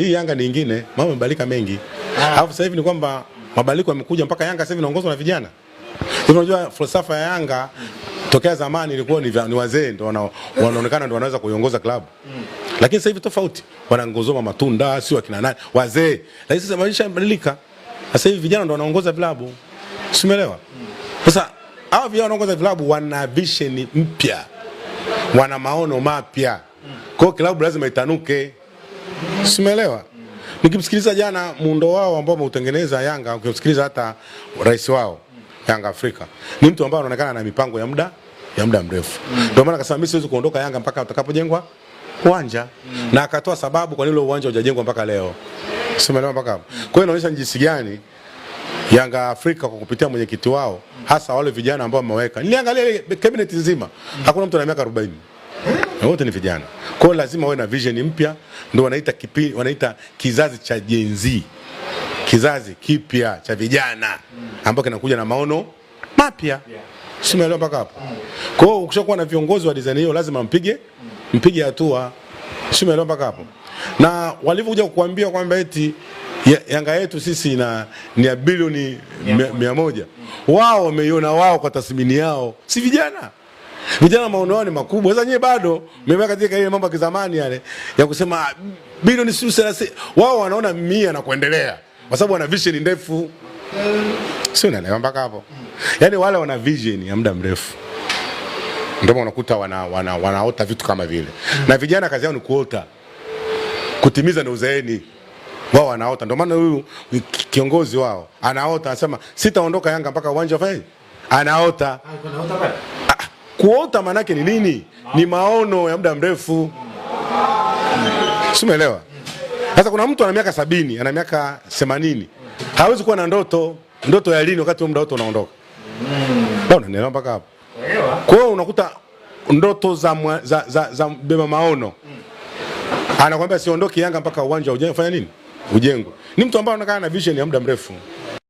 Hii Yanga ni nyingine, mambo yamebadilika mengi. Alafu sasa hivi ni kwamba mabadiliko yamekuja mpaka Yanga sasa hivi inaongozwa na vijana. Unajua falsafa ya Yanga tokea zamani ilikuwa ni wazee ndio wanaonekana ndio wanaweza kuiongoza klabu. Lakini sasa hivi tofauti. Wanaongozwa Matunda, sio akina nani, wazee. Lakini sasa maisha yamebadilika. Sasa hivi vijana ndio wanaongoza vilabu. Umeelewa? Sasa hao vijana wanaongoza vilabu wana vision mpya. Wana maono mapya. Kwa hiyo klabu lazima itanuke. Umeelewa? Nikimsikiliza jana muundo wao ambao wameutengeneza Yanga, ukimsikiliza hata rais wao Yanga Afrika, ni mtu ambaye anaonekana na mipango ya muda mrefu. Ndio maana akasema mimi siwezi kuondoka Yanga mpaka utakapojengwa uwanja. Na akatoa sababu kwa nini uwanja hujajengwa mpaka leo. Umeelewa mpaka hapo? Kwa hiyo inaonyesha jinsi gani Yanga Afrika kwa kupitia mwenyekiti wao, hasa wale vijana ambao wameweka. Niliangalia cabinet nzima, hakuna mtu ana miaka 40. Wote ni vijana. Kwa hiyo lazima wawe na vision mpya, ndio wanaita kizazi cha Gen Z. Kizazi kipya cha vijana ambao kinakuja na maono mapya. Umeelewa mpaka hapo? Kwa hiyo ukishakuwa na viongozi wa design hiyo lazima mpige hatua. Umeelewa mpaka hapo? Na walivyokuja kukuambia kwamba eti Yanga yetu sisi ni ya bilioni 100. Wao wameiona wao kwa tathmini yao. Si vijana. Vijana maono yao ni makubwa. Sasa nyewe bado mmeweka katika ile mambo ya kizamani yale ya kusema bilioni 30. Wao wanaona 100 na kuendelea. Kwa sababu wana vision ndefu. Sio unaelewa mpaka hapo. Yaani wale wana vision ya muda mrefu. Ndio unakuta wanaota vitu kama vile. Na vijana kazi yao ni kuota. Kutimiza na uzeeni. Wao wanaota. Ndio maana huyu kiongozi wao anaota, anasema sitaondoka Yanga mpaka uwanja ufanye. Anaota. Anaota pale. Kuota maana yake ni nini? Ni maono ya muda mrefu. Umeelewa? Sasa kuna mtu ana miaka 70, ana miaka 80. Hawezi kuwa na ndoto ya lini wakati muda wote unaondoka. Unaelewa mpaka hapo? Kwa hiyo unakuta ndoto za beba maono. Anakuambia siondoki Yanga mpaka uwanja ujengwe, fanya nini? Ujengwe. Ni mtu ambaye anakaa na vision ya muda mrefu.